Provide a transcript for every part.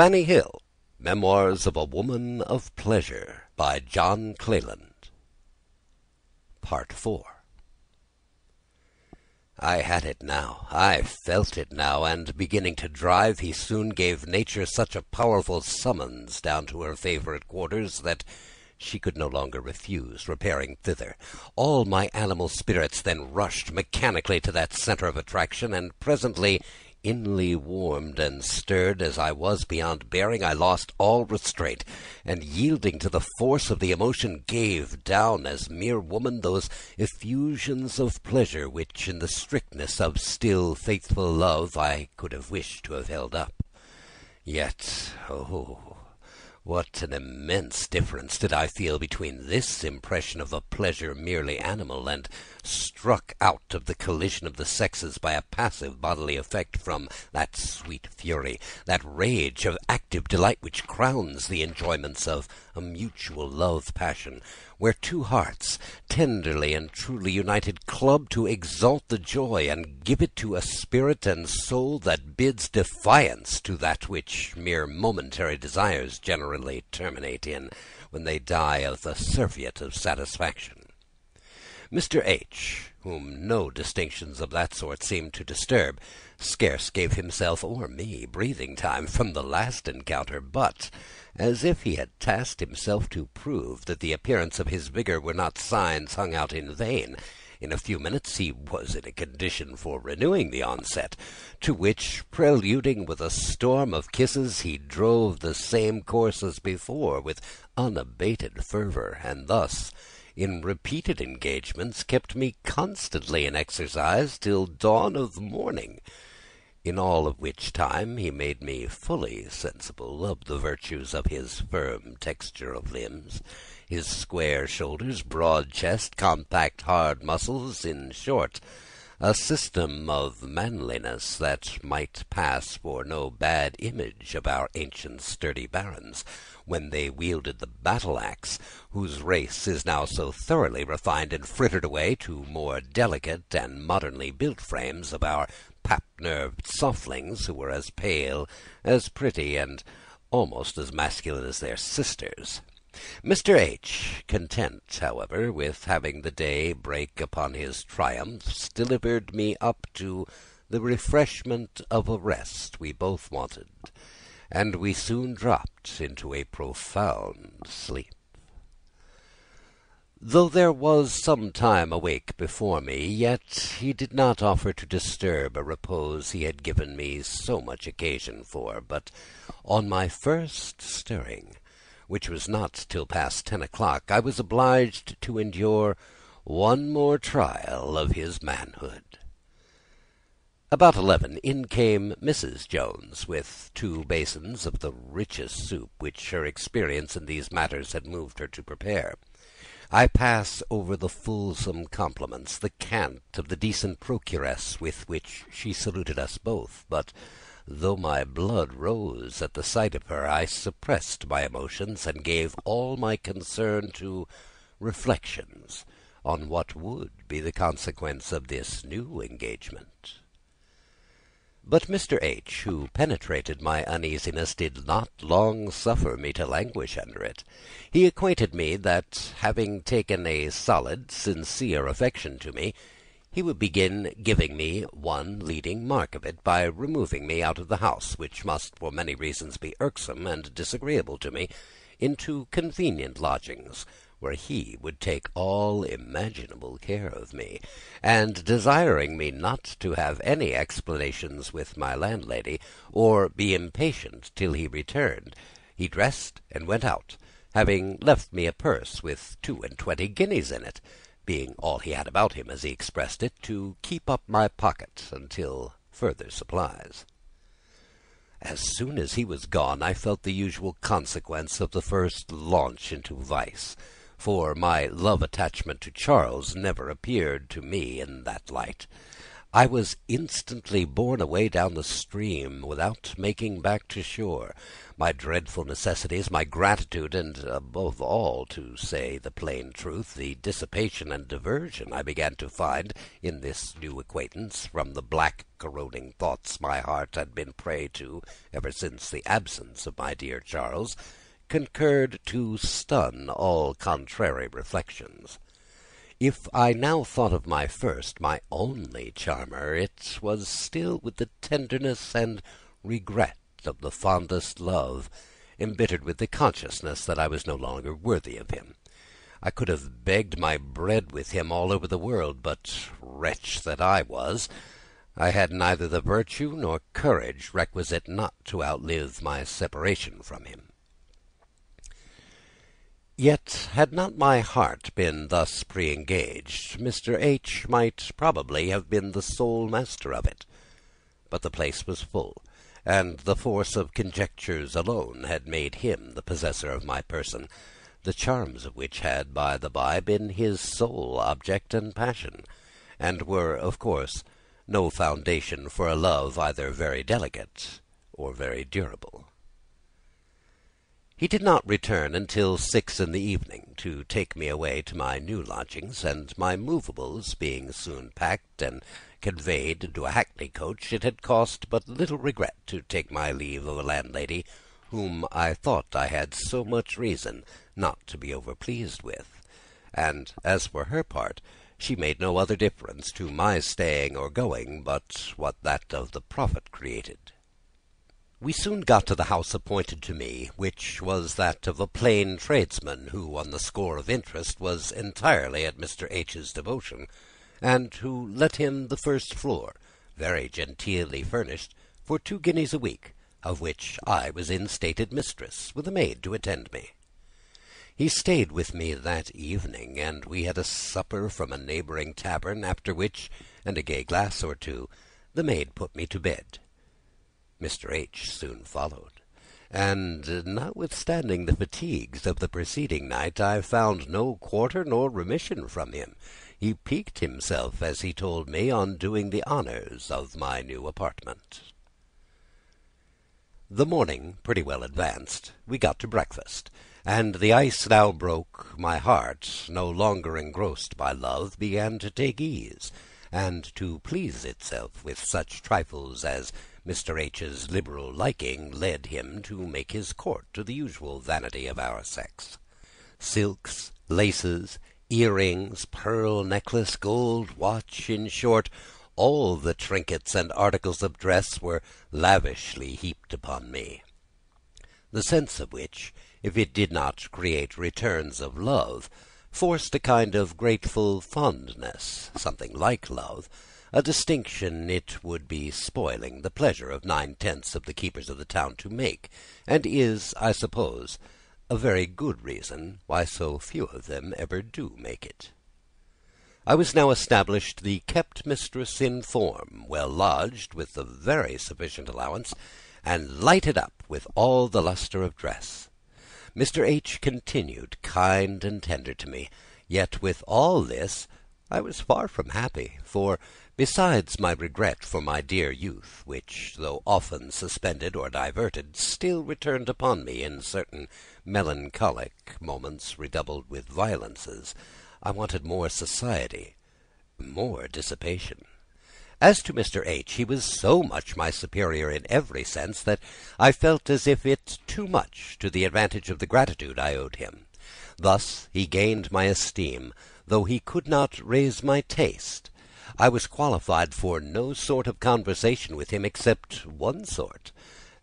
Fanny Hill, Memoirs of a Woman of Pleasure, by Jhon Cleland. Part 4. I had it now, I felt it now, and beginning to drive, he soon gave nature such a powerful summons down to her favourite quarters that she could no longer refuse repairing thither. All my animal spirits then rushed mechanically to that centre of attraction, and presently, inly warmed and stirred as I was beyond bearing, I lost all restraint, and yielding to the force of the emotion, gave down as mere woman those effusions of pleasure which, in the strictness of still faithful love, I could have wished to have held up. Yet, oh, what an immense difference did I feel between this impression of a pleasure merely animal, and struck out of the collision of the sexes by a passive bodily effect, from that sweet fury, that rage of active delight which crowns the enjoyments of a mutual love-passion, where two hearts, tenderly and truly united, club to exalt the joy, and give it to a spirit and soul that bids defiance to that which mere momentary desires generally terminate in, when they die of the surfeit of satisfaction. Mr. H., whom no distinctions of that sort seemed to disturb, scarce gave himself or me breathing time from the last encounter, but, as if he had tasked himself to prove that the appearance of his vigour were not signs hung out in vain, in a few minutes he was in a condition for renewing the onset, to which, preluding with a storm of kisses, he drove the same course as before with unabated fervour, and thus, in repeated engagements, kept me constantly in exercise till dawn of morning, in all of which time he made me fully sensible of the virtues of his firm texture of limbs, his square shoulders, broad chest, compact hard muscles, in short, a system of manliness that might pass for no bad image of our ancient sturdy barons, when they wielded the battle-axe, whose race is now so thoroughly refined and frittered away to more delicate and modernly built frames of our pap-nerved softlings, who were as pale, as pretty, and almost as masculine as their sisters. Mr. H., content, however, with having the day break upon his triumphs, delivered me up to the refreshment of a rest we both wanted, and we soon dropped into a profound sleep. Though there was some time awake before me, yet he did not offer to disturb a repose he had given me so much occasion for, but on my first stirring, which was not till past 10 o'clock, I was obliged to endure one more trial of his manhood. About 11 in came Mrs. Jones with 2 basins of the richest soup which her experience in these matters had moved her to prepare. I pass over the fulsome compliments, the cant of the decent procuress with which she saluted us both, but though my blood rose at the sight of her, I suppressed my emotions, and gave all my concern to reflections on what would be the consequence of this new engagement. But Mr. H., who penetrated my uneasiness, did not long suffer me to languish under it. He acquainted me that, having taken a solid, sincere affection to me, he would begin giving me one leading mark of it by removing me out of the house, which must for many reasons be irksome and disagreeable to me, into convenient lodgings, where he would take all imaginable care of me, and desiring me not to have any explanations with my landlady, or be impatient till he returned, he dressed and went out, having left me a purse with 22 guineas in it, being all he had about him, as he expressed it, to keep up my pocket until further supplies. As soon as he was gone, I felt the usual consequence of the first launch into vice, for my love attachment to Charles never appeared to me in that light. I was instantly borne away down the stream, without making back to shore. My dreadful necessities, my gratitude, and above all, to say the plain truth, the dissipation and diversion I began to find in this new acquaintance from the black corroding thoughts my heart had been prey to ever since the absence of my dear Charles, concurred to stun all contrary reflections. If I now thought of my first, my only charmer, it was still with the tenderness and regret of the fondest love, embittered with the consciousness that I was no longer worthy of him. I could have begged my bread with him all over the world, but, wretch that I was, I had neither the virtue nor courage requisite not to outlive my separation from him. Yet, had not my heart been thus pre-engaged, Mr. H. might probably have been the sole master of it. But the place was full, and the force of conjectures alone had made him the possessor of my person, the charms of which had, by the by, been his sole object and passion, and were, of course, no foundation for a love either very delicate or very durable. He did not return until 6 in the evening, to take me away to my new lodgings, and my movables being soon packed and conveyed into a hackney coach, it had cost but little regret to take my leave of a landlady whom I thought I had so much reason not to be overpleased with, and as for her part, she made no other difference to my staying or going but what that of the profit created. We soon got to the house appointed to me, which was that of a plain tradesman, who, on the score of interest, was entirely at Mr. H.'s devotion, and who let him the first floor, very genteelly furnished, for 2 guineas a week, of which I was instated mistress, with a maid to attend me. He stayed with me that evening, and we had a supper from a neighbouring tavern, after which, and a gay glass or two, the maid put me to bed. Mr. H. soon followed, and, notwithstanding the fatigues of the preceding night, I found no quarter nor remission from him. He piqued himself, as he told me, on doing the honours of my new apartment. The morning pretty well advanced. We got to breakfast, and the ice now broke. My heart, no longer engrossed by love, began to take ease, and to please itself with such trifles as Mr. H.'s liberal liking led him to make his court to the usual vanity of our sex. Silks, laces, earrings, pearl necklace, gold watch, in short, all the trinkets and articles of dress were lavishly heaped upon me, the sense of which, if it did not create returns of love, forced a kind of grateful fondness, something like love, a distinction it would be spoiling the pleasure of 9/10 of the keepers of the town to make, and is, I suppose, a very good reason why so few of them ever do make it. I was now established the kept mistress in form, well lodged, with a very sufficient allowance, and lighted up with all the lustre of dress. Mr. H. continued kind and tender to me, yet with all this I was far from happy, for, besides my regret for my dear youth, which, though often suspended or diverted, still returned upon me in certain melancholic moments redoubled with violences, I wanted more society, more dissipation. As to Mr. H., he was so much my superior in every sense that I felt as if it too much to the advantage of the gratitude I owed him. Thus he gained my esteem, though he could not raise my taste. I was qualified for no sort of conversation with him except one sort,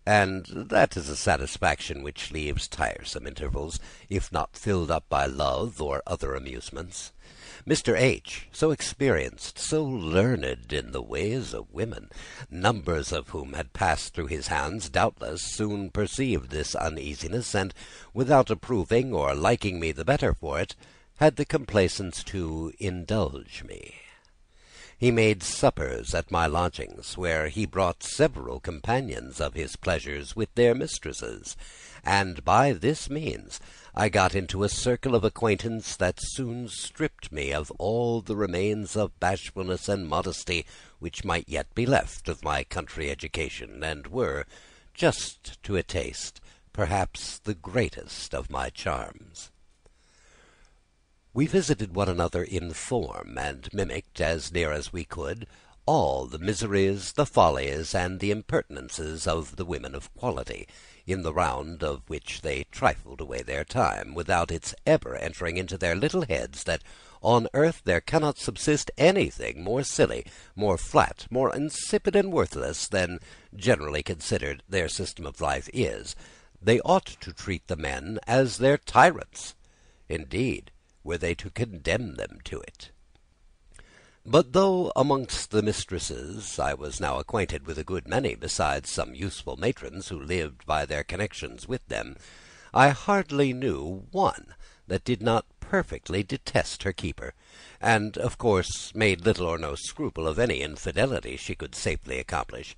and that is a satisfaction which leaves tiresome intervals, if not filled up by love or other amusements. Mr. H., so experienced, so learned in the ways of women, numbers of whom had passed through his hands, doubtless soon perceived this uneasiness, and, without approving or liking me the better for it, had the complaisance to indulge me. He made suppers at my lodgings, where he brought several companions of his pleasures with their mistresses, and by this means I got into a circle of acquaintance that soon stripped me of all the remains of bashfulness and modesty which might yet be left of my country education, and were, just to a taste, perhaps the greatest of my charms. We visited one another in form, and mimicked, as near as we could, all the miseries, the follies, and the impertinences of the women of quality, in the round of which they trifled away their time, without its ever entering into their little heads that on earth there cannot subsist anything more silly, more flat, more insipid and worthless than, generally considered, their system of life is. They ought to treat the men as their tyrants. Indeed, were they to condemn them to it. But though amongst the mistresses I was now acquainted with a good many, besides some useful matrons who lived by their connections with them, I hardly knew one that did not perfectly detest her keeper, and of course made little or no scruple of any infidelity she could safely accomplish.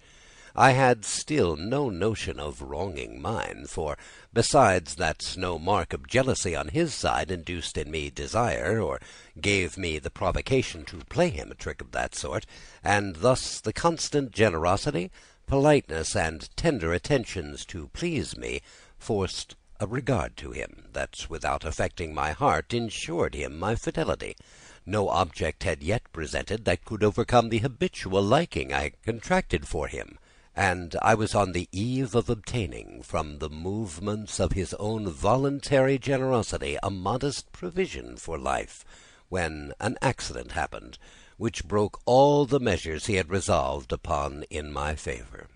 I had still no notion of wronging mine, for, besides that no mark of jealousy on his side induced in me desire, or gave me the provocation to play him a trick of that sort, and thus the constant generosity, politeness, and tender attentions to please me, forced a regard to him, that, without affecting my heart, insured him my fidelity. No object had yet presented that could overcome the habitual liking I contracted for him, and I was on the eve of obtaining, from the movements of his own voluntary generosity, a modest provision for life, when an accident happened, which broke all the measures he had resolved upon in my favour.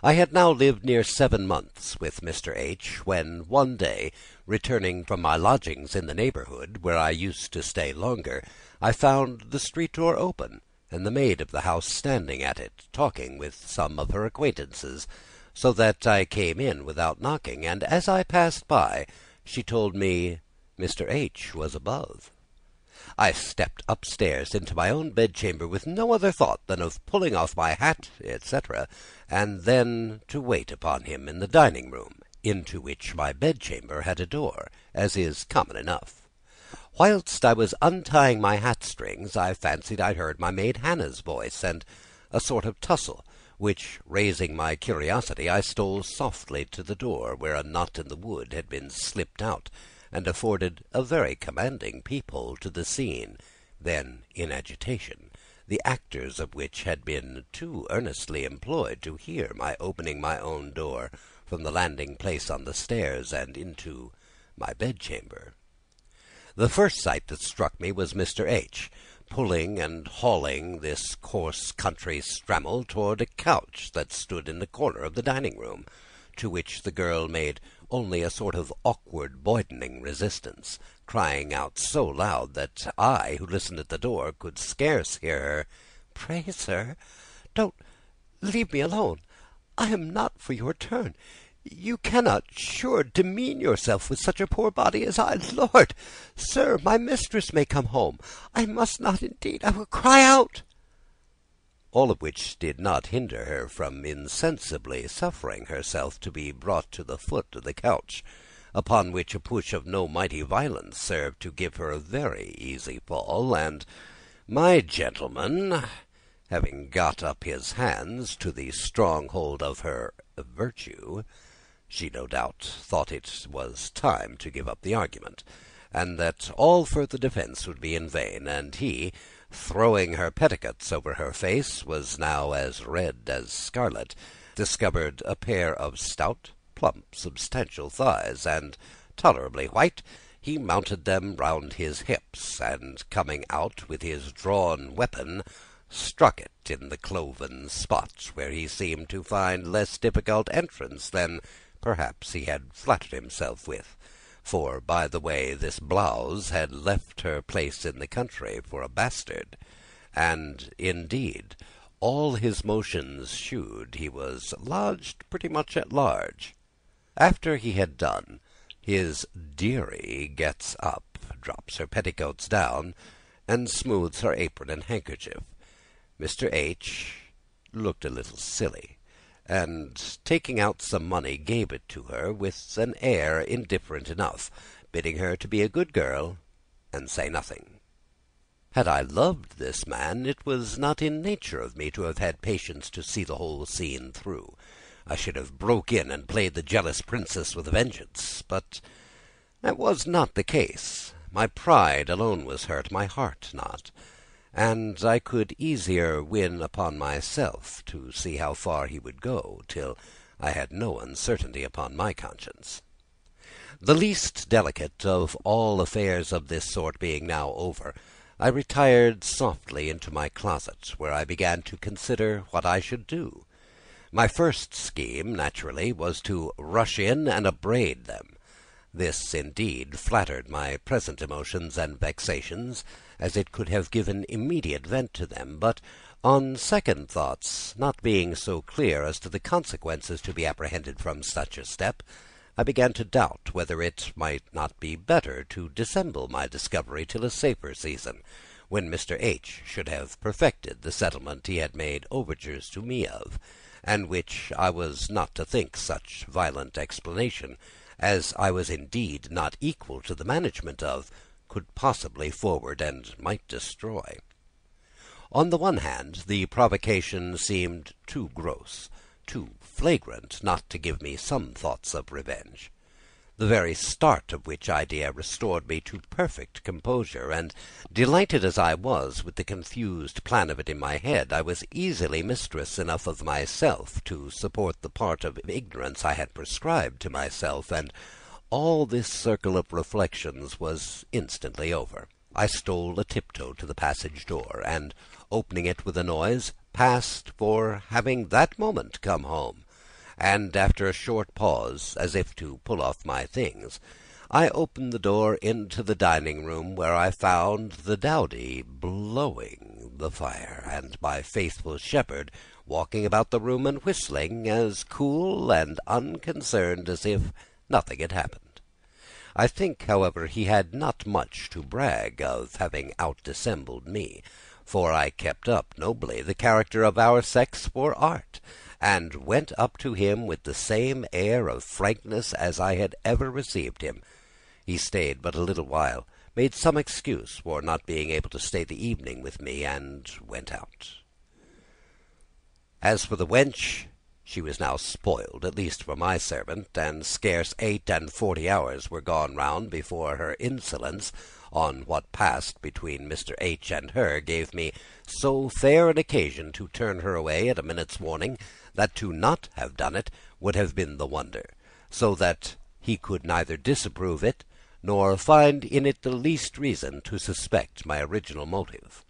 I had now lived near 7 months with Mr. H., when one day, returning from my lodgings in the neighbourhood, where I used to stay longer, I found the street door open, and the maid of the house standing at it, talking with some of her acquaintances, so that I came in without knocking, and as I passed by, she told me Mr. H. was above. I stepped upstairs into my own bedchamber with no other thought than of pulling off my hat, etc., and then to wait upon him in the dining-room, into which my bedchamber had a door, as is common enough. Whilst I was untying my hat-strings, I fancied I heard my maid Hannah's voice, and a sort of tussle, which, raising my curiosity, I stole softly to the door, where a knot in the wood had been slipped out, and afforded a very commanding peep-hole to the scene, then in agitation, the actors of which had been too earnestly employed to hear my opening my own door from the landing-place on the stairs and into my bedchamber. The first sight that struck me was Mr. H., pulling and hauling this coarse country strammel toward a couch that stood in the corner of the dining-room, to which the girl made only a sort of awkward boydening resistance, crying out so loud that I, who listened at the door, could scarce hear her. "Pray, sir, don't leave me alone. I am not for your turn. You cannot, sure, demean yourself with such a poor body as I. Lord, sir, my mistress may come home. I must not, indeed. I will cry out." All of which did not hinder her from insensibly suffering herself to be brought to the foot of the couch, upon which a push of no mighty violence served to give her a very easy fall, and my gentleman, having got up his hands to the stronghold of her virtue, she no doubt thought it was time to give up the argument, and that all further defence would be in vain, and he, throwing her petticoats over her face, was now as red as scarlet, discovered a pair of stout, plump, substantial thighs, and, tolerably white, he mounted them round his hips, and, coming out with his drawn weapon, struck it in the cloven spot, where he seemed to find less difficult entrance than perhaps he had flattered himself with, for, by the way, this blouse had left her place in the country for a bastard, and, indeed, all his motions shewed he was lodged pretty much at large. After he had done, his dearie gets up, drops her petticoats down, and smoothed her apron and handkerchief. Mr. H. looked a little silly, and, taking out some money, gave it to her with an air indifferent enough, bidding her to be a good girl and say nothing. Had I loved this man, it was not in nature of me to have had patience to see the whole scene through. I should have broke in and played the jealous princess with a vengeance. But that was not the case. My pride alone was hurt, my heart not, and I could easier win upon myself to see how far he would go, till I had no uncertainty upon my conscience. The least delicate of all affairs of this sort being now over, I retired softly into my closet, where I began to consider what I should do. My first scheme, naturally, was to rush in and upbraid them. This, indeed, flattered my present emotions and vexations, as it could have given immediate vent to them, but on second thoughts, not being so clear as to the consequences to be apprehended from such a step, I began to doubt whether it might not be better to dissemble my discovery till a safer season, when Mr. H. should have perfected the settlement he had made overtures to me of, and which I was not to think such violent explanation, as I was indeed not equal to the management of, could possibly forward and might destroy. On the one hand, the provocation seemed too gross, too flagrant, not to give me some thoughts of revenge. The very start of which idea restored me to perfect composure, and, delighted as I was with the confused plan of it in my head, I was easily mistress enough of myself to support the part of ignorance I had prescribed to myself, and all this circle of reflections was instantly over. I stole a tiptoe to the passage door, and, opening it with a noise, passed for having that moment come home, and after a short pause, as if to pull off my things, I opened the door into the dining-room, where I found the dowdy blowing the fire, and my faithful shepherd walking about the room and whistling, as cool and unconcerned as if nothing had happened. I think, however, he had not much to brag of having out-dissembled me, for I kept up nobly the character of our sex for art, and went up to him with the same air of frankness as I had ever received him. He stayed but a little while, made some excuse for not being able to stay the evening with me, and went out. As for the wench, she was now spoiled, at least for my servant, and scarce 48 hours were gone round before her insolence on what passed between Mr. H. and her gave me so fair an occasion to turn her away at a minute's warning, that to not have done it would have been the wonder, so that he could neither disapprove it, nor find in it the least reason to suspect my original motive.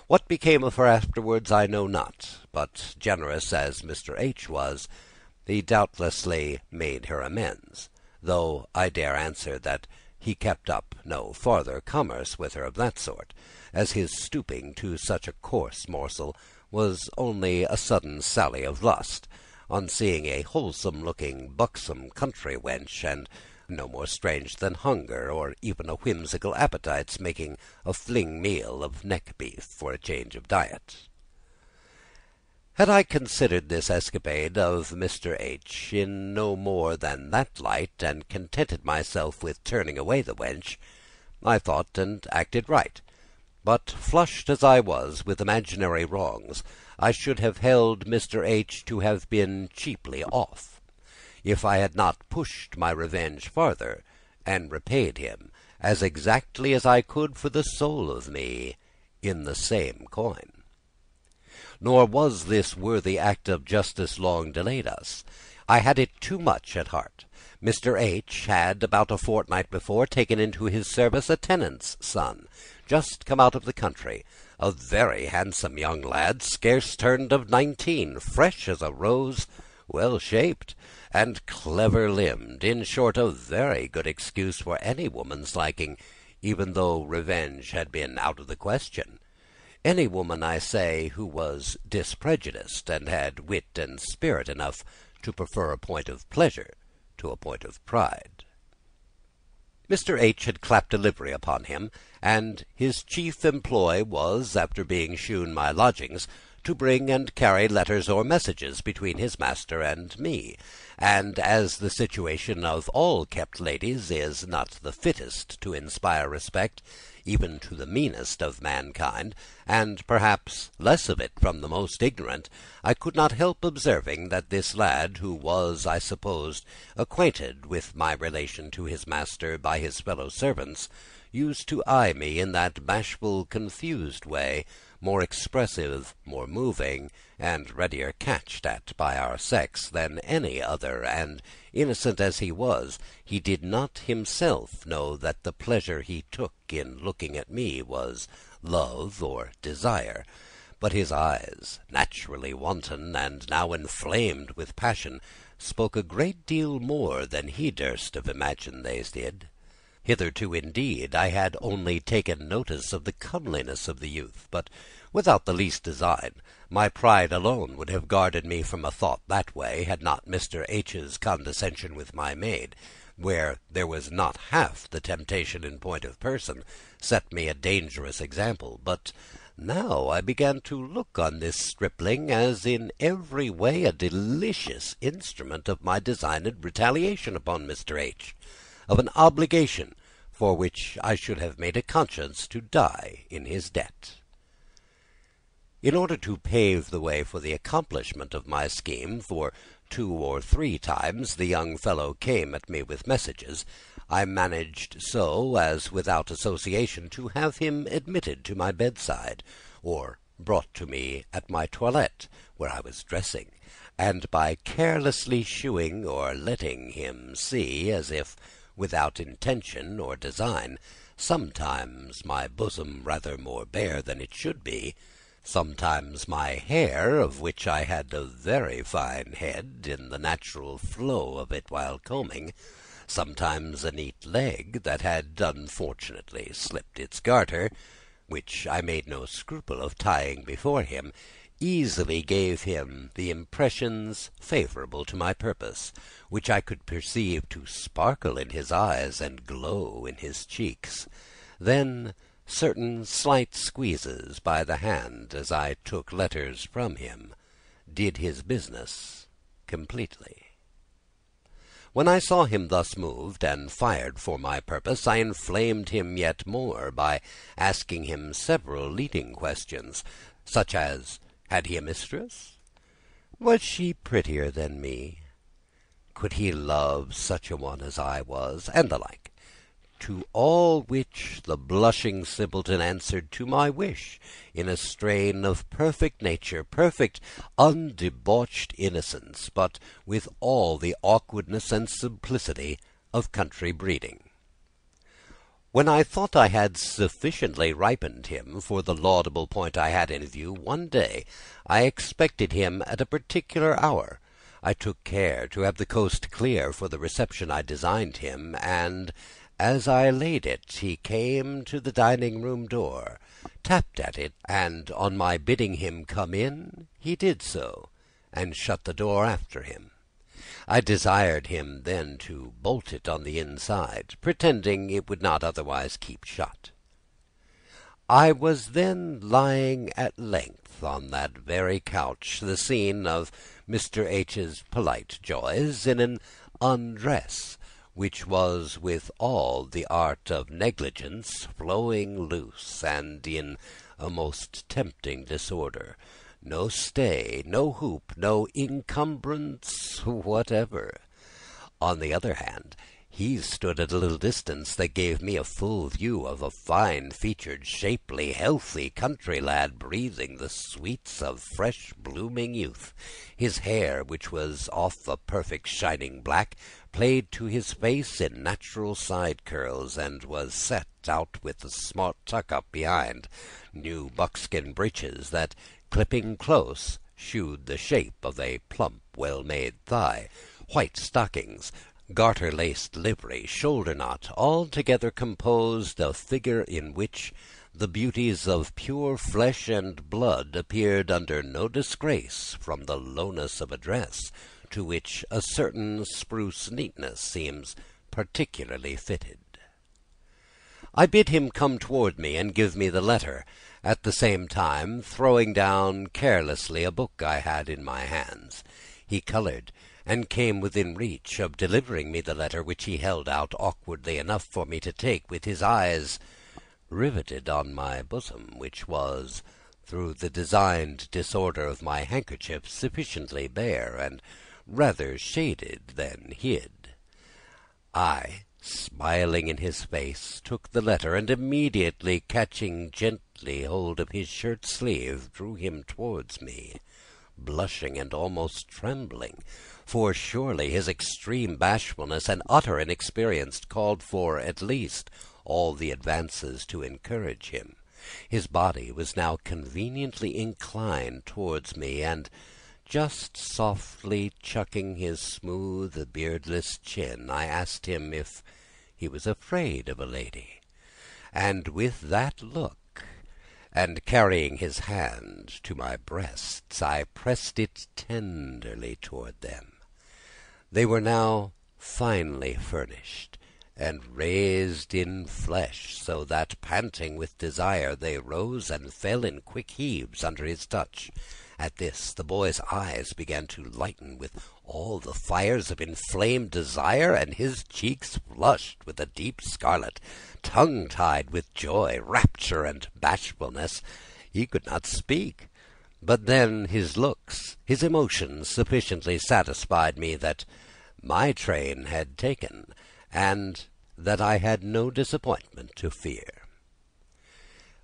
What became of her afterwards I know not, but generous as Mr. H. was, he doubtlessly made her amends, though I dare answer that he kept up no farther commerce with her of that sort, as his stooping to such a coarse morsel was only a sudden sally of lust, on seeing a wholesome-looking, buxom country wench, and no more strange than hunger, or even a whimsical appetite's making a fling meal of neck-beef for a change of diet. Had I considered this escapade of Mr. H. in no more than that light, and contented myself with turning away the wench, I thought and acted right. But, flushed as I was with imaginary wrongs, I should have held Mr. H. to have been cheaply off, if I had not pushed my revenge farther, and repaid him, as exactly as I could for the soul of me, in the same coin. Nor was this worthy act of justice long delayed us. I had it too much at heart. Mr. H. had, about a fortnight before, taken into his service a tenant's son, just come out of the country, a very handsome young lad, scarce turned of 19, fresh as a rose, well shaped, and clever limbed, in short, a very good excuse for any woman's liking, even though revenge had been out of the question. Any woman, I say, who was disprejudiced, and had wit and spirit enough to prefer a point of pleasure to a point of pride. Mr. H. had clapped a livery upon him, and his chief employ was, after being shewn my lodgings, to bring and carry letters or messages between his master and me, and as the situation of all kept ladies is not the fittest to inspire respect, even to the meanest of mankind, and perhaps less of it from the most ignorant, I could not help observing that this lad, who was, I supposed, acquainted with my relation to his master by his fellow servants, used to eye me in that bashful, confused way, more expressive, more moving, and readier catched at by our sex than any other, and, innocent as he was, he did not himself know that the pleasure he took in looking at me was love or desire, but his eyes, naturally wanton, and now inflamed with passion, spoke a great deal more than he durst have imagined they did. Hitherto, indeed, I had only taken notice of the comeliness of the youth, but without the least design. My pride alone would have guarded me from a thought that way, had not Mr. H.'s condescension with my maid, where there was not half the temptation in point of person, set me a dangerous example. But now I began to look on this stripling as in every way a delicious instrument of my designed retaliation upon Mr. H., of an obligation for which I should have made a conscience to die in his debt. In order to pave the way for the accomplishment of my scheme, for 2 or 3 times the young fellow came at me with messages, I managed so as without association to have him admitted to my bedside, or brought to me at my toilette, where I was dressing, and by carelessly shewing or letting him see, as if without intention or design, sometimes my bosom rather more bare than it should be, sometimes my hair, of which I had a very fine head in the natural flow of it while combing, sometimes a neat leg that had unfortunately slipped its garter, which I made no scruple of tying before him, easily gave him the impressions favourable to my purpose, which I could perceive to sparkle in his eyes and glow in his cheeks. Then certain slight squeezes by the hand, as I took letters from him, did his business completely. When I saw him thus moved and fired for my purpose, I inflamed him yet more by asking him several leading questions, such as, had he a mistress? Was she prettier than me? Could he love such a one as I was? And the like. To all which the blushing simpleton answered to my wish, in a strain of perfect nature, perfect undebauched innocence, but with all the awkwardness and simplicity of country breeding. When I thought I had sufficiently ripened him for the laudable point I had in view, one day I expected him at a particular hour. I took care to have the coast clear for the reception I designed him, and as I laid it, he came to the dining-room door, tapped at it, and on my bidding him come in, he did so, and shut the door after him. I desired him then to bolt it on the inside, pretending it would not otherwise keep shut. I was then lying at length on that very couch, the scene of Mr. H.'s polite joys, in an undress, which was with all the art of negligence flowing loose, and in a most tempting disorder. No stay, no hoop, no encumbrance whatever. On the other hand, he stood at a little distance that gave me a full view of a fine-featured, shapely, healthy country lad, breathing the sweets of fresh blooming youth. His hair, which was off a perfect shining black, played to his face in natural side curls, and was set out with a smart tuck-up behind. New buckskin breeches that, clipping close, shewed the shape of a plump, well-made thigh, white stockings, garter-laced livery, shoulder-knot, altogether composed a figure in which the beauties of pure flesh and blood appeared under no disgrace from the lowness of a dress, to which a certain spruce neatness seems particularly fitted. I bid him come toward me and give me the letter, at the same time throwing down carelessly a book I had in my hands. He coloured, and came within reach of delivering me the letter, which he held out awkwardly enough for me to take, with his eyes riveted on my bosom, which was, through the designed disorder of my handkerchief, sufficiently bare, and rather shaded than hid. I, smiling in his face, took the letter, and immediately catching gently hold of his shirt sleeve, drew him towards me, blushing and almost trembling, for surely his extreme bashfulness and utter inexperience called for, at least, all the advances to encourage him. His body was now conveniently inclined towards me, and just softly chucking his smooth, beardless chin, I asked him if he was afraid of a lady. And with that look, and carrying his hand to my breasts, I pressed it tenderly toward them. They were now finely furnished, and raised in flesh, so that, panting with desire, they rose and fell in quick heaves under his touch. At this the boy's eyes began to lighten with all the fires of inflamed desire, and his cheeks flushed with a deep scarlet. Tongue-tied with joy, rapture, and bashfulness, he could not speak. But then his looks, his emotions, sufficiently satisfied me that my train had taken, and that I had no disappointment to fear.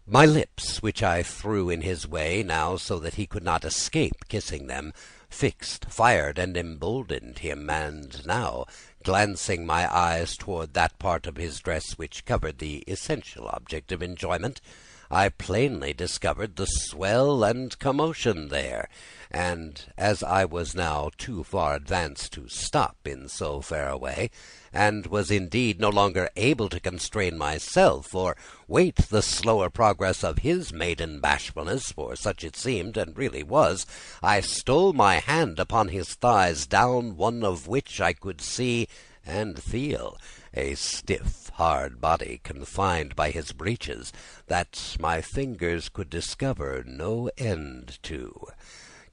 My lips, which I threw in his way now so that he could not escape kissing them, fixed, fired, and emboldened him, and now, glancing my eyes toward that part of his dress which covered the essential object of enjoyment, I plainly discovered the swell and commotion there, and as I was now too far advanced to stop in so fair a way, and was indeed no longer able to constrain myself, or wait the slower progress of his maiden bashfulness, for such it seemed and really was, I stole my hand upon his thighs, down one of which I could see and feel a stiff, hard body confined by his breeches, that my fingers could discover no end to.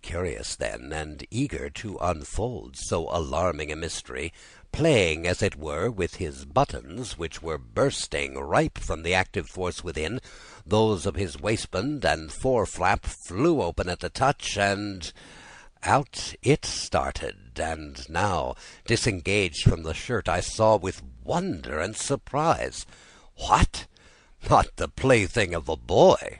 Curious then, and eager to unfold so alarming a mystery, playing, as it were, with his buttons, which were bursting, ripe from the active force within, those of his waistband and fore-flap flew open at the touch, and out it started, and now, disengaged from the shirt, I saw with wonder and surprise. What? Not the plaything of a boy,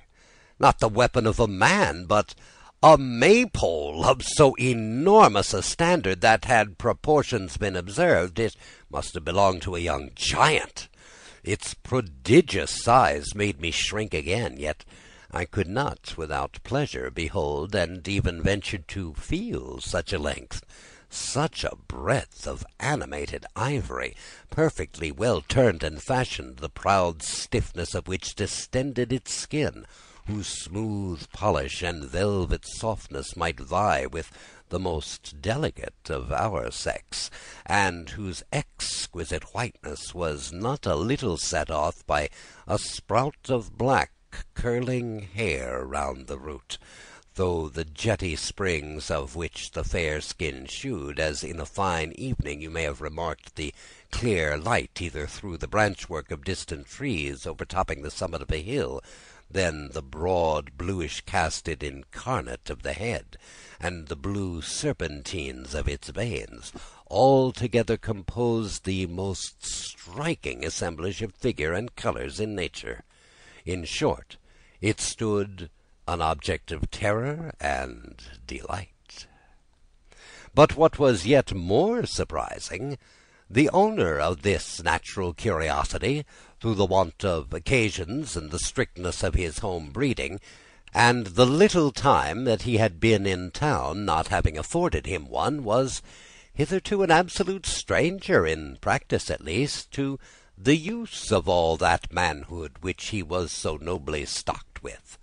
not the weapon of a man, but a maypole of so enormous a standard that, had proportions been observed, it must have belonged to a young giant. Its prodigious size made me shrink again, yet I could not without pleasure behold, and even ventured to feel, such a length, such a breadth of animated ivory, perfectly well turned and fashioned, the proud stiffness of which distended its skin, whose smooth polish and velvet softness might vie with the most delicate of our sex, and whose exquisite whiteness was not a little set off by a sprout of black curling hair round the root, though the jetty springs of which the fair skin shewed, as in a fine evening you may have remarked the clear light either through the branchwork of distant trees overtopping the summit of a hill, then the broad bluish casted incarnate of the head, and the blue serpentines of its veins, altogether composed the most striking assemblage of figure and colours in nature. In short, it stood an object of terror and delight. But what was yet more surprising, the owner of this natural curiosity, through the want of occasions and the strictness of his home breeding, and the little time that he had been in town not having afforded him one, was hitherto an absolute stranger, in practice at least, to the use of all that manhood which he was so nobly stocked with,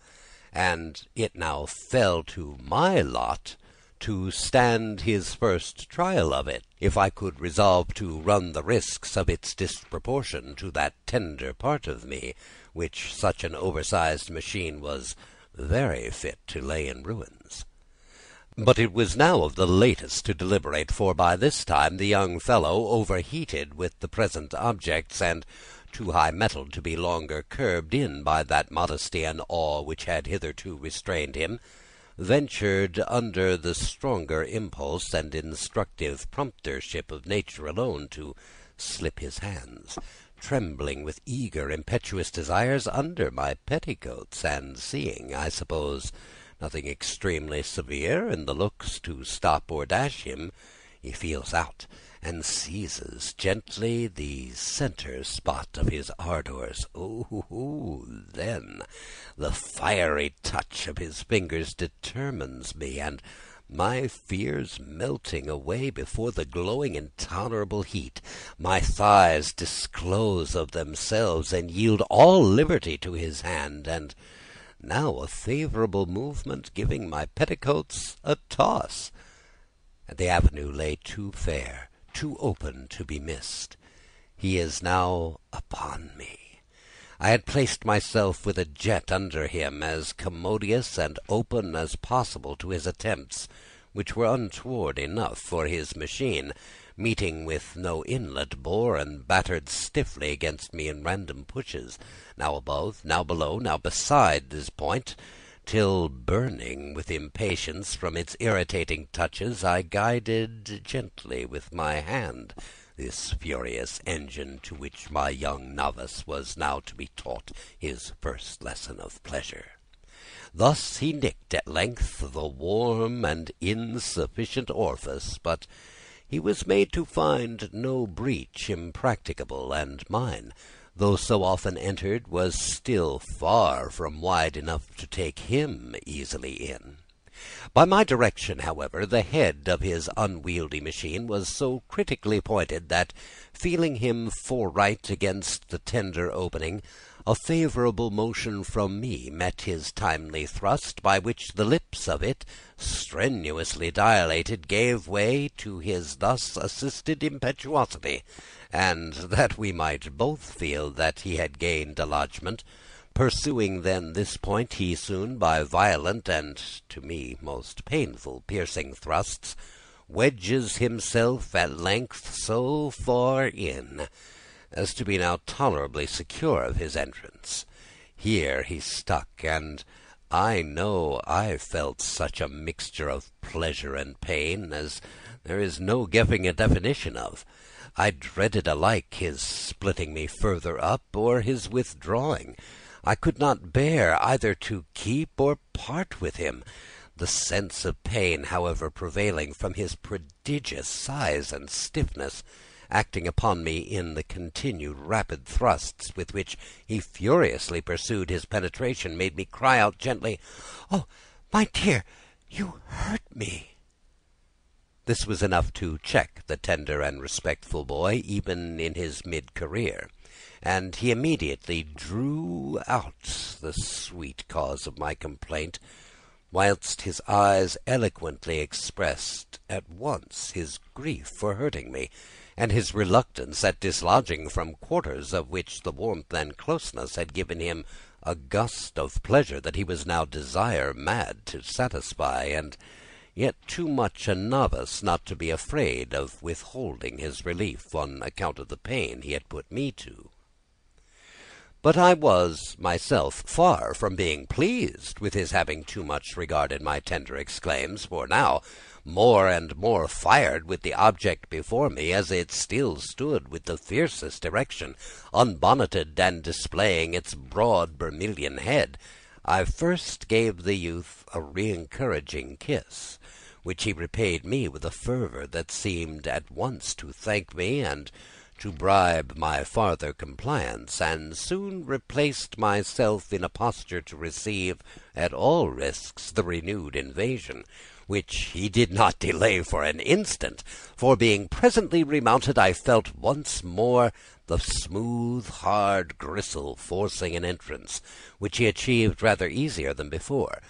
and it now fell to my lot to stand his first trial of it, if I could resolve to run the risks of its disproportion to that tender part of me, which such an oversized machine was very fit to lay in ruins. But it was now of the latest to deliberate, for by this time the young fellow, overheated with the present objects, and too high-mettled to be longer curbed in by that modesty and awe which had hitherto restrained him, ventured, under the stronger impulse and instructive promptership of nature alone, to slip his hands, trembling with eager, impetuous desires, under my petticoats, and seeing, I suppose, nothing extremely severe in the looks to stop or dash him, he feels out, and seizes gently the centre spot of his ardours. Then the fiery touch of his fingers determines me, and my fears melting away before the glowing intolerable heat, my thighs disclose of themselves and yield all liberty to his hand, and now a favourable movement giving my petticoats a toss, and the avenue lay too fair, too open to be missed. He is now upon me. I had placed myself with a jet under him, as commodious and open as possible to his attempts, which were untoward enough for his machine, meeting with no inlet, bore and battered stiffly against me in random pushes, now above, now below, now beside this point, till, burning with impatience from its irritating touches, I guided gently with my hand this furious engine, to which my young novice was now to be taught his first lesson of pleasure. Thus he nicked at length the warm and insufficient orifice, but he was made to find no breach impracticable, and mine, though so often entered, was still far from wide enough to take him easily in. By my direction, however, the head of his unwieldy machine was so critically pointed that, feeling him foreright against the tender opening, a favourable motion from me met his timely thrust, by which the lips of it, strenuously dilated, gave way to his thus assisted impetuosity, and, that we might both feel that he had gained a lodgment, pursuing then this point, he soon, by violent and, to me, most painful piercing thrusts, wedges himself at length so far in as to be now tolerably secure of his entrance. Here he stuck, and I know I felt such a mixture of pleasure and pain as there is no giving a definition of. I dreaded alike his splitting me further up, or his withdrawing. I could not bear either to keep or part with him. The sense of pain, however, prevailing from his prodigious size and stiffness, acting upon me in the continued rapid thrusts with which he furiously pursued his penetration, made me cry out gently, "Oh, my dear, you hurt me!" This was enough to check the tender and respectful boy, even in his mid-career, and he immediately drew out the sweet cause of my complaint, whilst his eyes eloquently expressed at once his grief for hurting me, and his reluctance at dislodging from quarters of which the warmth and closeness had given him a gust of pleasure that he was now desire mad to satisfy, and yet too much a novice not to be afraid of withholding his relief on account of the pain he had put me to. But I was myself far from being pleased with his having too much regarded my tender exclaims, for now, more and more fired with the object before me, as it still stood with the fiercest erection, unbonneted and displaying its broad vermilion head, I first gave the youth a re-encouraging kiss, which he repaid me with a fervour that seemed at once to thank me and to bribe my farther compliance, and soon replaced myself in a posture to receive, at all risks, the renewed invasion, which he did not delay for an instant, for being presently remounted, I felt once more the smooth, hard gristle forcing an entrance, which he achieved rather easier than before,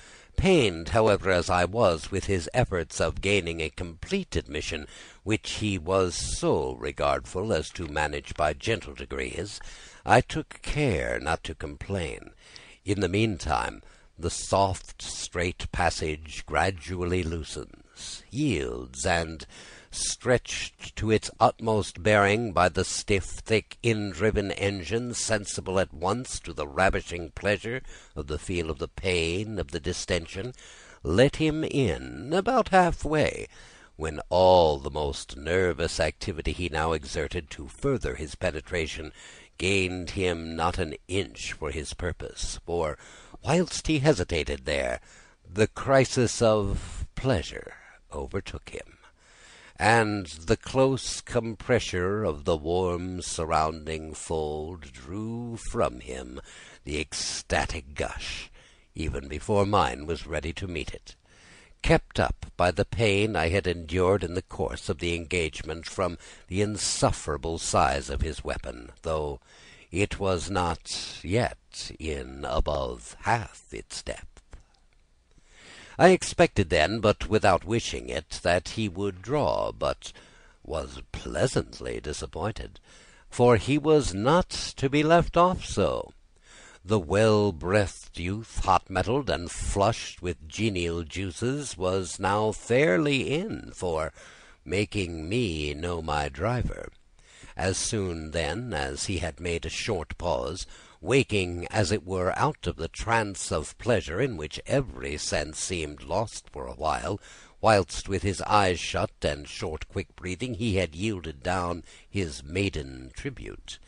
pained, however, as I was with his efforts of gaining a complete admission, which he was so regardful as to manage by gentle degrees, I took care not to complain. In the meantime, the soft, straight passage gradually loosens, yields, and, stretched to its utmost bearing by the stiff, thick, in-driven engine, sensible at once to the ravishing pleasure of the feel of the pain of the distension, let him in about half-way, when all the most nervous activity he now exerted to further his penetration gained him not an inch for his purpose, for, whilst he hesitated there, the crisis of pleasure overtook him, and the close compressure of the warm surrounding fold drew from him the ecstatic gush, even before mine was ready to meet it, kept up by the pain I had endured in the course of the engagement from the insufferable size of his weapon, though it was not yet in above half its depth. I expected then, but without wishing it, that he would draw, but was pleasantly disappointed, for he was not to be left off so. The well-breathed youth, hot-mettled and flushed with genial juices, was now fairly in for making me know my driver. As soon, then, as he had made a short pause, waking, as it were, out of the trance of pleasure in which every sense seemed lost for a while, whilst with his eyes shut and short quick breathing he had yielded down his maiden tribute,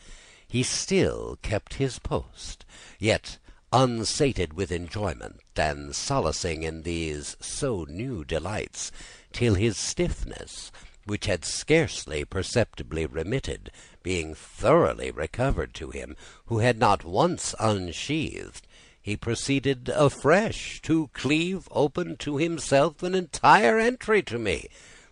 he still kept his post, yet unsated with enjoyment, and solacing in these so new delights, till his stiffness, which had scarcely perceptibly remitted, being thoroughly recovered to him, who had not once unsheathed, he proceeded afresh to cleave open to himself an entire entry to me,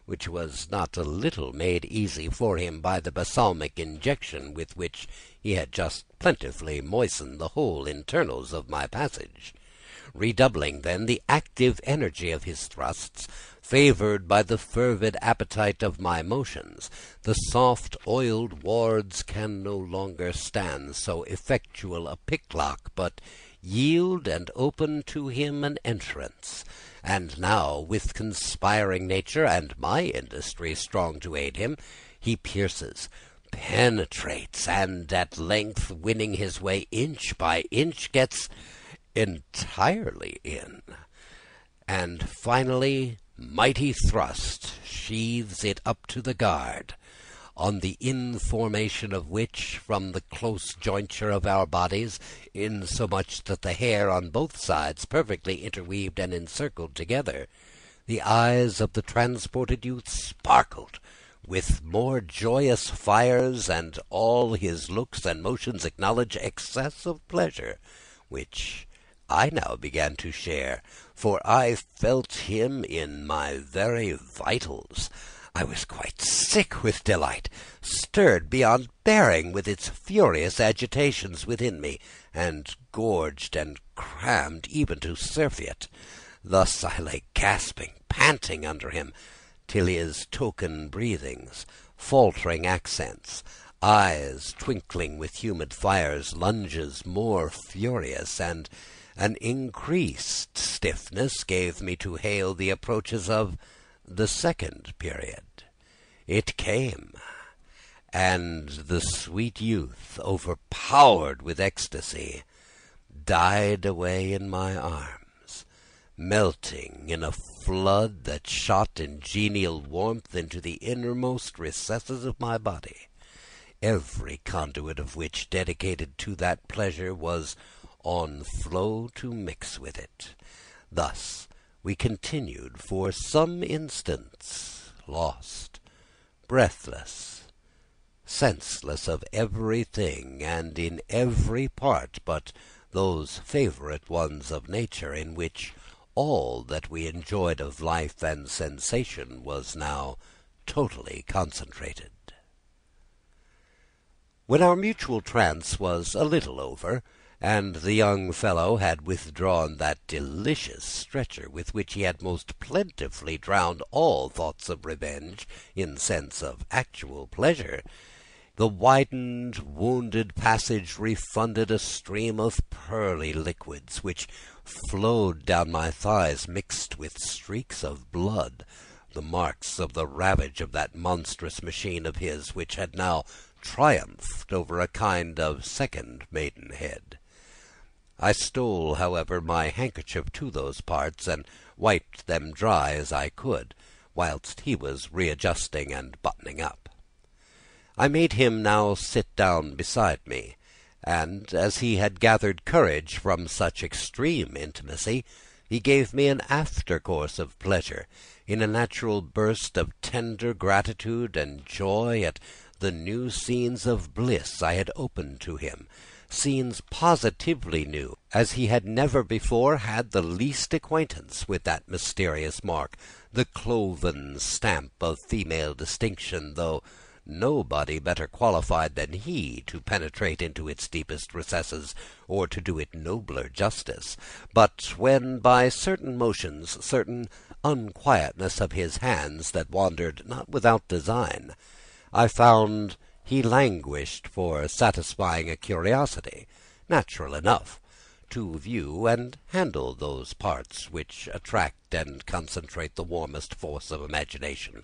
which was not a little made easy for him by the balsamic injection with which he had just plentifully moistened the whole internals of my passage, redoubling then the active energy of his thrusts, favoured by the fervid appetite of my motions. The soft oiled wards can no longer stand so effectual a picklock, but yield and open to him an entrance. And now, with conspiring nature and my industry strong to aid him, he pierces, penetrates, and at length, winning his way inch by inch, gets entirely in, and finally, mighty thrust sheathes it up to the guard, on the information of which, from the close jointure of our bodies, insomuch that the hair on both sides perfectly interweaved and encircled together, the eyes of the transported youth sparkled with more joyous fires, and all his looks and motions acknowledged excess of pleasure, which I now began to share, for I felt him in my very vitals. I was quite sick with delight, stirred beyond bearing with its furious agitations within me, and gorged and crammed even to surfeit. Thus I lay gasping, panting under him, till his token breathings, faltering accents, eyes twinkling with humid fires, lunges more furious, and an increased stiffness gave me to hail the approaches of the second period. It came, and the sweet youth, overpowered with ecstasy, died away in my arms, melting in a flood that shot in genial warmth into the innermost recesses of my body, every conduit of which, dedicated to that pleasure, was on flow to mix with it. Thus we continued for some instants, lost, breathless, senseless of everything and in every part but those favourite ones of nature, in which all that we enjoyed of life and sensation was now totally concentrated. When our mutual trance was a little over, and the young fellow had withdrawn that delicious stretcher with which he had most plentifully drowned all thoughts of revenge in sense of actual pleasure, the widened, wounded passage refunded a stream of pearly liquids, which flowed down my thighs mixed with streaks of blood, the marks of the ravage of that monstrous machine of his, which had now triumphed over a kind of second maidenhead. I stole, however, my handkerchief to those parts, and wiped them dry as I could, whilst he was readjusting and buttoning up. I made him now sit down beside me, and, as he had gathered courage from such extreme intimacy, he gave me an after-course of pleasure, in a natural burst of tender gratitude and joy at the new scenes of bliss I had opened to him, scenes positively new, as he had never before had the least acquaintance with that mysterious mark, the cloven stamp of female distinction, though nobody better qualified than he to penetrate into its deepest recesses, or to do it nobler justice. But when by certain motions, certain unquietness of his hands that wandered not without design, I found he languished for satisfying a curiosity, natural enough, to view and handle those parts which attract and concentrate the warmest force of imagination,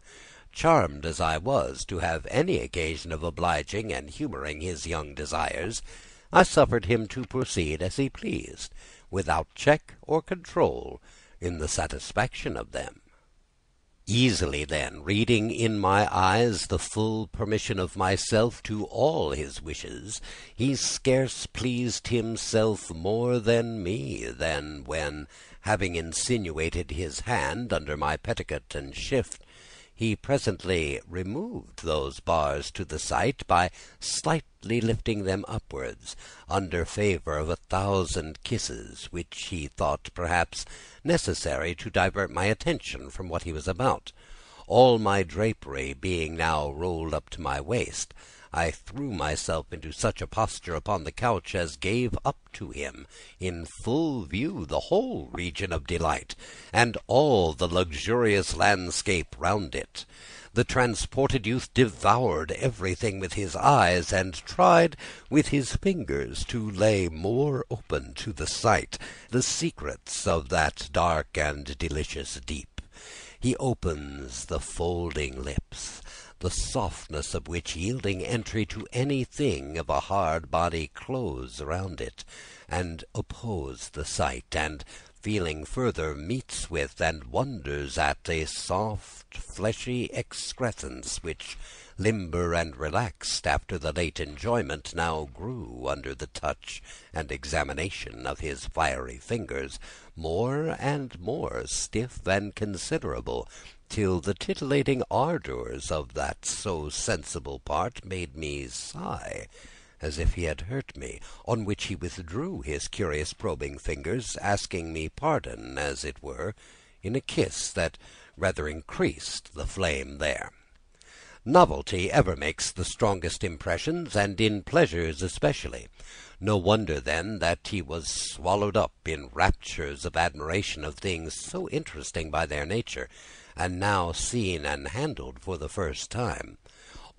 charmed as I was to have any occasion of obliging and humouring his young desires, I suffered him to proceed as he pleased, without check or control, in the satisfaction of them. Easily then, reading in my eyes the full permission of myself to all his wishes, he scarce pleased himself more than me, than when, having insinuated his hand under my petticoat and shift, he presently removed those bars to the sight by slightly lifting them upwards, under favour of 1,000 kisses, which he thought perhaps necessary to divert my attention from what he was about. All my drapery being now rolled up to my waist, I threw myself into such a posture upon the couch as gave up to him, in full view, the whole region of delight, and all the luxurious landscape round it. The transported youth devoured everything with his eyes, and tried with his fingers to lay more open to the sight the secrets of that dark and delicious deep. He opens the folding lips, the softness of which, yielding entry to anything of a hard body, close around it, and oppose the sight, and, feeling further, meets with and wonders at a soft fleshy excrescence which, limber and relaxed after the late enjoyment, now grew, under the touch and examination of his fiery fingers, more and more stiff and considerable, till the titillating ardours of that so sensible part made me sigh, as if he had hurt me, on which he withdrew his curious probing fingers, asking me pardon, as it were, in a kiss that rather increased the flame there. Novelty ever makes the strongest impressions, and in pleasures especially. No wonder, then, that he was swallowed up in raptures of admiration of things so interesting by their nature, and now seen and handled for the first time.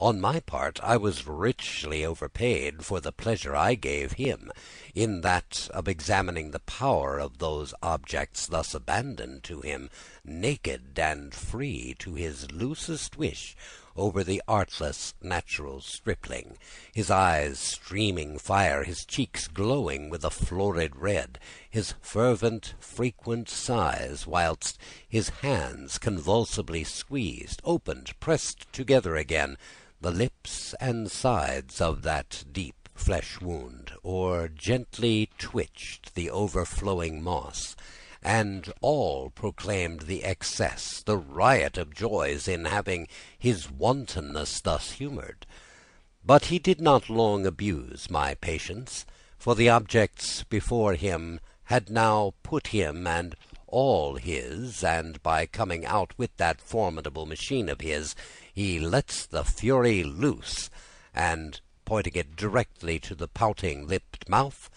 On my part, I was richly overpaid for the pleasure I gave him, in that of examining the power of those objects thus abandoned to him, naked and free to his loosest wish, over the artless natural stripling, his eyes streaming fire, his cheeks glowing with a florid red, his fervent frequent sighs, whilst his hands convulsively squeezed, opened, pressed together again, the lips and sides of that deep flesh wound, or gently twitched the overflowing moss, and all proclaimed the excess, the riot of joys in having his wantonness thus humoured. But he did not long abuse my patience, for the objects before him had now put him and all his, and by coming out with that formidable machine of his, he lets the fury loose, and, pointing it directly to the pouting lipped mouth,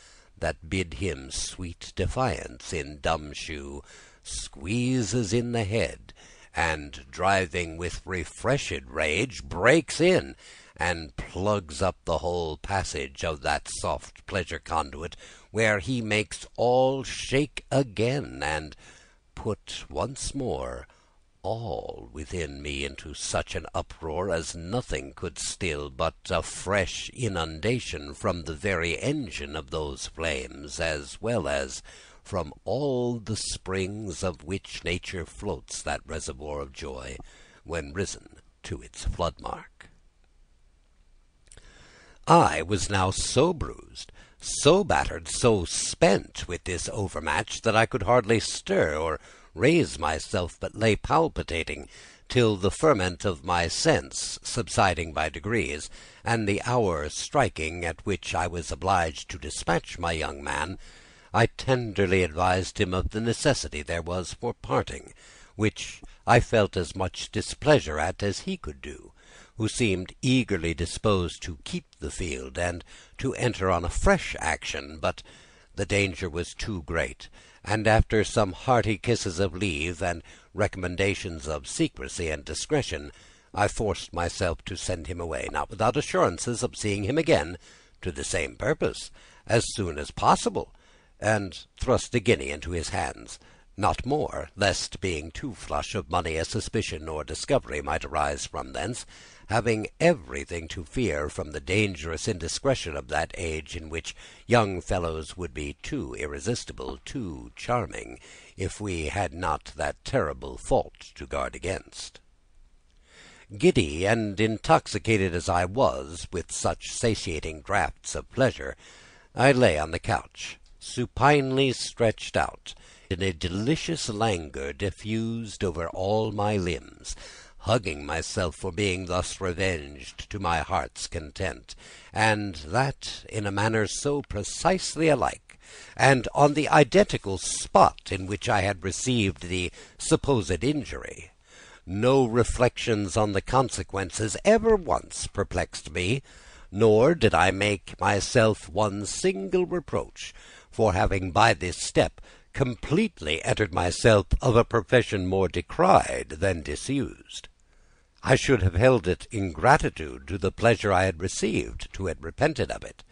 that bid him sweet defiance in dumb shoe, squeezes in the head, and driving with refreshed rage, breaks in, and plugs up the whole passage of that soft pleasure conduit, where he makes all shake again, and put once more all within me into such an uproar as nothing could still but a fresh inundation from the very engine of those flames, as well as from all the springs of which nature floats that reservoir of joy, when risen to its flood mark. I was now so bruised, so battered, so spent with this overmatch, that I could hardly stir or raise myself, but lay palpitating, till the ferment of my sense subsiding by degrees, and the hour striking at which I was obliged to dispatch my young man, I tenderly advised him of the necessity there was for parting, which I felt as much displeasure at as he could do, who seemed eagerly disposed to keep the field, and to enter on a fresh action, but the danger was too great, and after some hearty kisses of leave, and recommendations of secrecy and discretion, I forced myself to send him away, not without assurances of seeing him again, to the same purpose, as soon as possible, and thrust a guinea into his hands, not more, lest, being too flush of money, a suspicion or discovery might arise from thence, having everything to fear from the dangerous indiscretion of that age, in which young fellows would be too irresistible, too charming, if we had not that terrible fault to guard against. Giddy and intoxicated as I was with such satiating draughts of pleasure, I lay on the couch, supinely stretched out, in a delicious languor diffused over all my limbs, hugging myself for being thus revenged to my heart's content, and that in a manner so precisely alike, and on the identical spot in which I had received the supposed injury. No reflections on the consequences ever once perplexed me, nor did I make myself one single reproach for having by this step completely entered myself of a profession more decried than disused. I should have held it ingratitude to the pleasure I had received to have repented of it,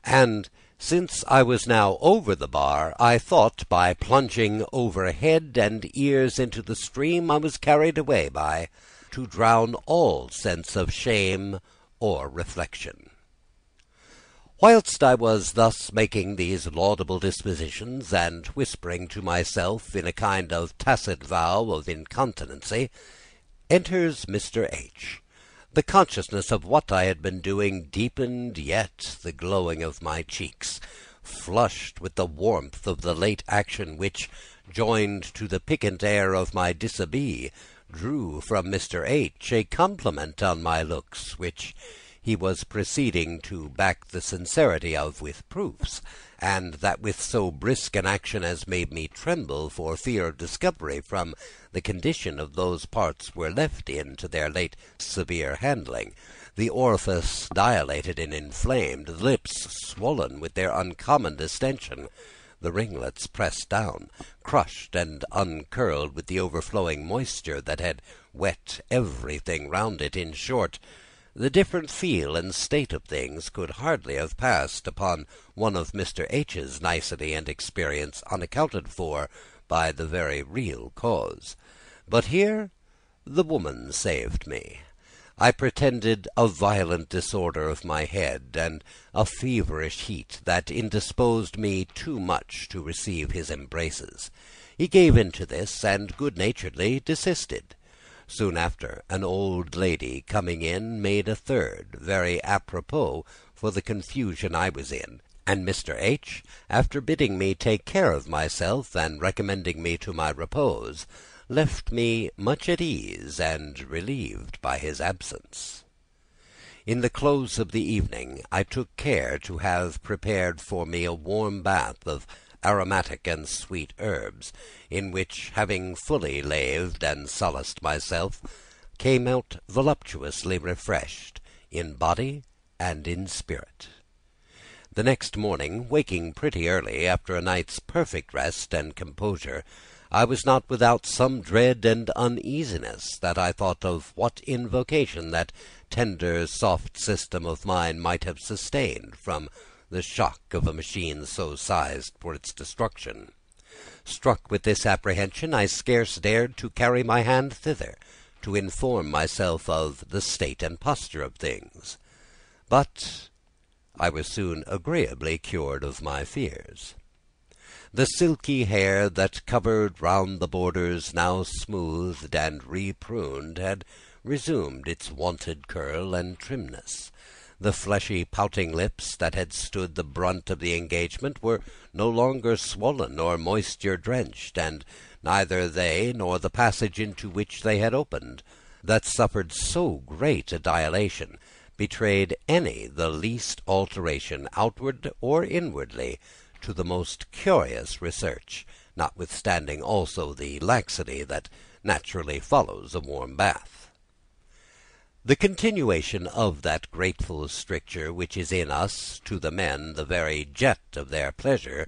and since I was now over the bar, I thought by plunging over head and ears into the stream I was carried away by, to drown all sense of shame or reflection. Whilst I was thus making these laudable dispositions, and whispering to myself in a kind of tacit vow of incontinency, enters Mr. H. The consciousness of what I had been doing deepened yet the glowing of my cheeks, flushed with the warmth of the late action, which, joined to the piquant air of my dishabille, drew from Mr. H. a compliment on my looks, which he was proceeding to back the sincerity of with proofs, and that with so brisk an action as made me tremble for fear of discovery from the condition of those parts were left in to their late severe handling, the orifice dilated and inflamed, the lips swollen with their uncommon distension, the ringlets pressed down, crushed and uncurled with the overflowing moisture that had wet everything round it. In short, the different feel and state of things could hardly have passed upon one of Mr. H.'s nicety and experience unaccounted for by the very real cause. But here the woman saved me. I pretended a violent disorder of my head, and a feverish heat that indisposed me too much to receive his embraces. He gave in to this, and good-naturedly desisted. Soon after, an old lady coming in made a third, very apropos for the confusion I was in, and Mr. H., after bidding me take care of myself and recommending me to my repose, left me much at ease and relieved by his absence. In the close of the evening I took care to have prepared for me a warm bath of aromatic and sweet herbs, in which, having fully laved and solaced myself, came out voluptuously refreshed in body and in spirit. The next morning, waking pretty early after a night's perfect rest and composure, I was not without some dread and uneasiness that I thought of what invocation that tender, soft system of mine might have sustained from the shock of a machine so sized for its destruction. Struck with this apprehension, I scarce dared to carry my hand thither, to inform myself of the state and posture of things. But I was soon agreeably cured of my fears. The silky hair that covered round the borders, now smoothed and repruned, had resumed its wonted curl and trimness. The fleshy pouting lips that had stood the brunt of the engagement were no longer swollen or moisture-drenched, and neither they nor the passage into which they had opened, that suffered so great a dilation, betrayed any the least alteration, outward or inwardly, to the most curious research, notwithstanding also the laxity that naturally follows a warm bath. The continuation of that grateful stricture which is in us, to the men the very jet of their pleasure,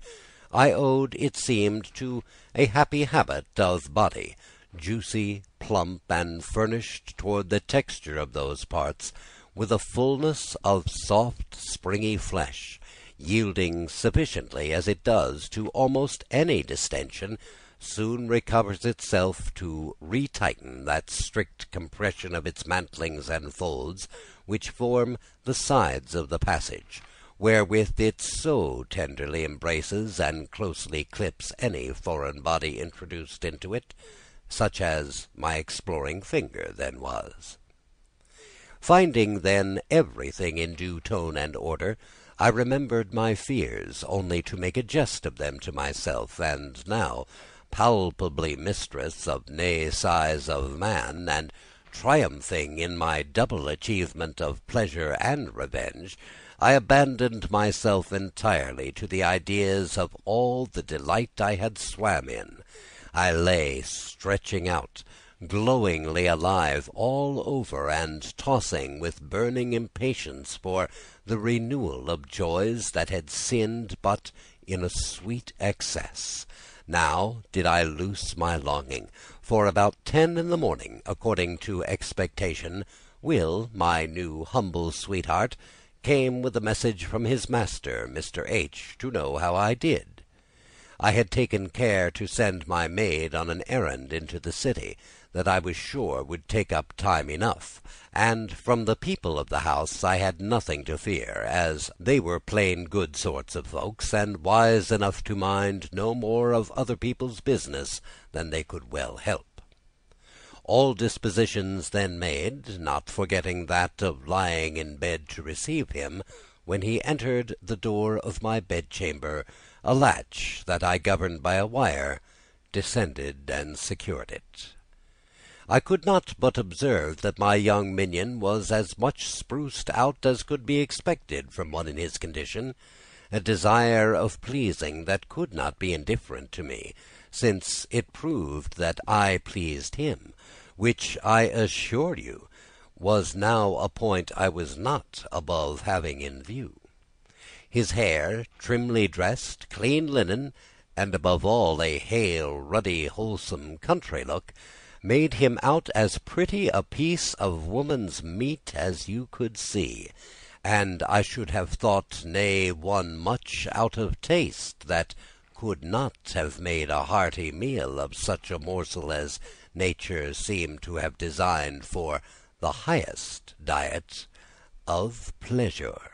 I owed, it seemed, to a happy habit of body, juicy, plump, and furnished toward the texture of those parts with a fullness of soft, springy flesh, yielding sufficiently as it does to almost any distension, soon recovers itself to retighten that strict compression of its mantlings and folds which form the sides of the passage, wherewith it so tenderly embraces and closely clips any foreign body introduced into it, such as my exploring finger then was. Finding then everything in due tone and order, I remembered my fears only to make a jest of them to myself, and now, palpably mistress of nay size of man, and triumphing in my double achievement of pleasure and revenge, I abandoned myself entirely to the ideas of all the delight I had swam in. I lay stretching out, glowingly alive all over, and tossing with burning impatience for the renewal of joys that had sinned but in a sweet excess. Now did I loose my longing, for about 10 in the morning, according to expectation, Will, my new humble sweetheart, came with a message from his master, Mr. H., to know how I did. I had taken care to send my maid on an errand into the city, that I was sure would take up time enough, and from the people of the house I had nothing to fear, as they were plain good sorts of folks, and wise enough to mind no more of other people's business than they could well help. All dispositions then made, not forgetting that of lying in bed to receive him, when he entered the door of my bedchamber, a latch that I governed by a wire, descended and secured it. I could not but observe that my young minion was as much spruced out as could be expected from one in his condition, a desire of pleasing that could not be indifferent to me, since it proved that I pleased him, which I assure you was now a point I was not above having in view. His hair, trimly dressed, clean linen, and above all a hale, ruddy, wholesome country look, made him out as pretty a piece of woman's meat as you could see, and I should have thought, nay, one much out of taste, that could not have made a hearty meal of such a morsel as nature seemed to have designed for the highest diet of pleasure.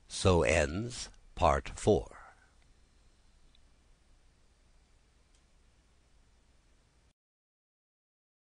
So ends Part 4.